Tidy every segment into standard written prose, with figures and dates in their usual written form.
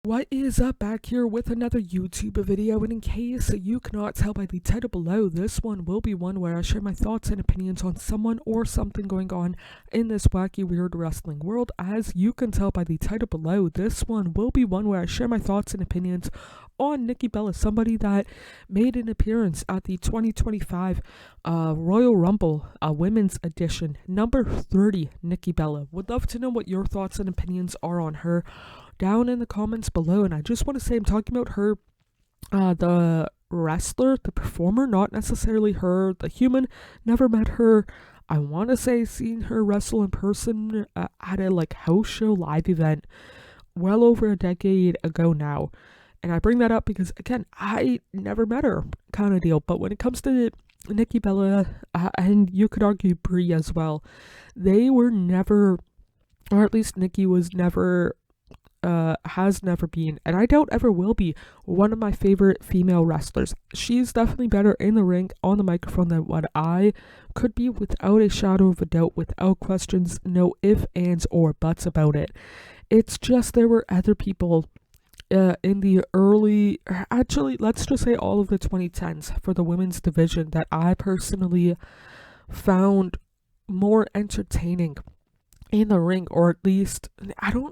What is up, back here with another YouTube video, and in case you cannot tell by the title below, this one will be one where I share my thoughts and opinions on someone or something going on in this wacky, weird wrestling world. As you can tell by the title below, this one will be one where I share my thoughts and opinions on Nikki Bella, somebody that made an appearance at the 2025 Royal Rumble Women's Edition, number 30, Nikki Bella. Would love to know what your thoughts and opinions are on her down in the comments below. And I just want to say I'm talking about her, the wrestler, the performer, not necessarily her, the human. Never met her. I want to say seen her wrestle in person at a house show live event well over a decade ago now. And I bring that up because, again, I never met her, kind of deal. But when it comes to Nikki Bella, and you could argue Brie as well, they were never, or at least Nikki was never, has never been, and I doubt ever will be, one of my favorite female wrestlers. She's definitely better in the ring, on the microphone, than what I could be, without a shadow of a doubt, without questions, no ifs, ands, or buts about it. It's just there were other people in the early, actually, let's just say all of the 2010s for the women's division that I personally found more entertaining in the ring, or at least,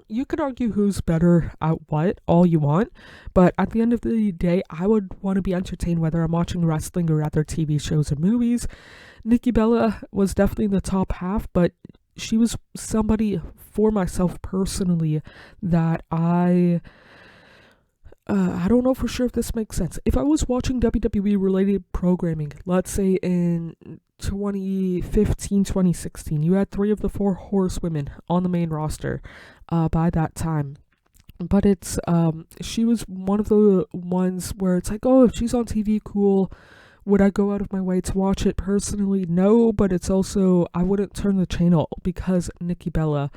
you could argue who's better at what all you want, but at the end of the day, I would want to be entertained whether I'm watching wrestling or other TV shows or movies. Nikki Bella was definitely in the top half, but she was somebody for myself personally that I don't know for sure if this makes sense. If I was watching WWE related programming, let's say in 2015, 2016, you had 3 of the 4 horsewomen on the main roster by that time. But it's, she was one of the ones where it's like, oh, if she's on TV, cool. Would I go out of my way to watch it personally? No, but it's also, I wouldn't turn the channel because Nikki Bella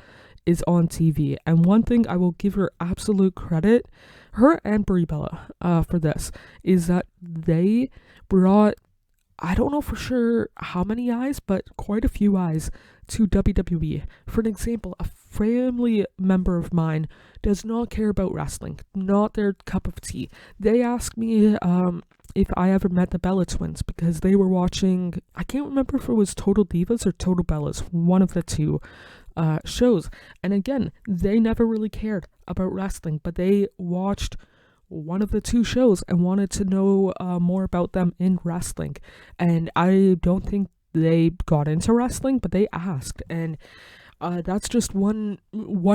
is on TV. And one thing I will give her absolute credit, her and Brie Bella, for this, is that they brought, I don't know for sure how many eyes, but quite a few eyes to WWE. For an example, a family member of mine does not care about wrestling, not their cup of tea. They asked me if I ever met the Bella twins because they were watching, I can't remember if it was Total Divas or Total Bellas, one of the two shows. And again, they never really cared about wrestling, but they watched one of the 2 shows and wanted to know more about them in wrestling. And I don't think they got into wrestling, but they asked. And that's just one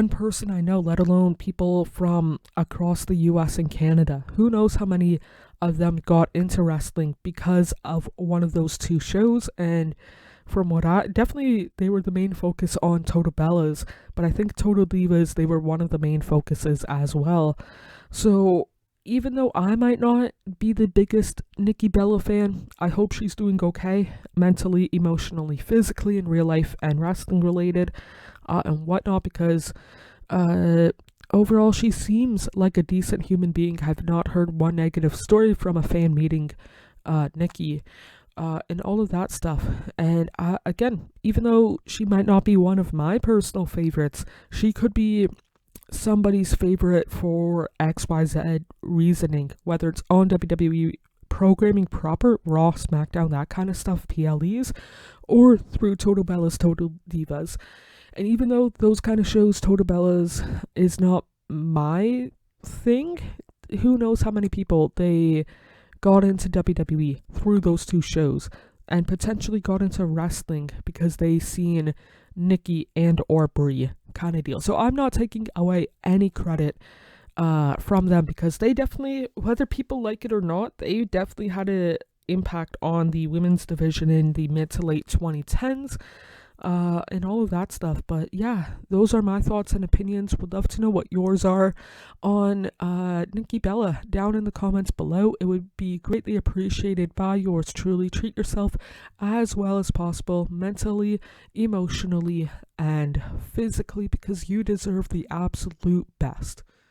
person I know, let alone people from across the US and Canada. Who knows how many of them got into wrestling because of one of those 2 shows. And from what definitely they were the main focus on Total Bellas, but I think Total Divas, they were one of the main focuses as well. So even though I might not be the biggest Nikki Bella fan, I hope she's doing okay, mentally, emotionally, physically, in real life, and wrestling related, and whatnot, because overall she seems like a decent human being. I've not heard one negative story from a fan meeting Nikki, and all of that stuff. And again, even though she might not be one of my personal favorites, she could be somebody's favorite for XYZ reasoning, whether it's on WWE programming proper, Raw, SmackDown, that kind of stuff, PLEs, or through Total Bellas, Total Divas. And even though those kind of shows, Total Bellas is not my thing, who knows how many people they got into WWE through those 2 shows, and potentially got into wrestling because they seen Nikki and or Brie, kind of deal. So I'm not taking away any credit from them, because they definitely, whether people like it or not, they definitely had an impact on the women's division in the mid to late 2010s. And all of that stuff. But yeah, those are my thoughts and opinions. Would love to know what yours are on Nikki Bella down in the comments below. It would be greatly appreciated by yours truly. Treat yourself as well as possible, mentally, emotionally, and physically, because you deserve the absolute best.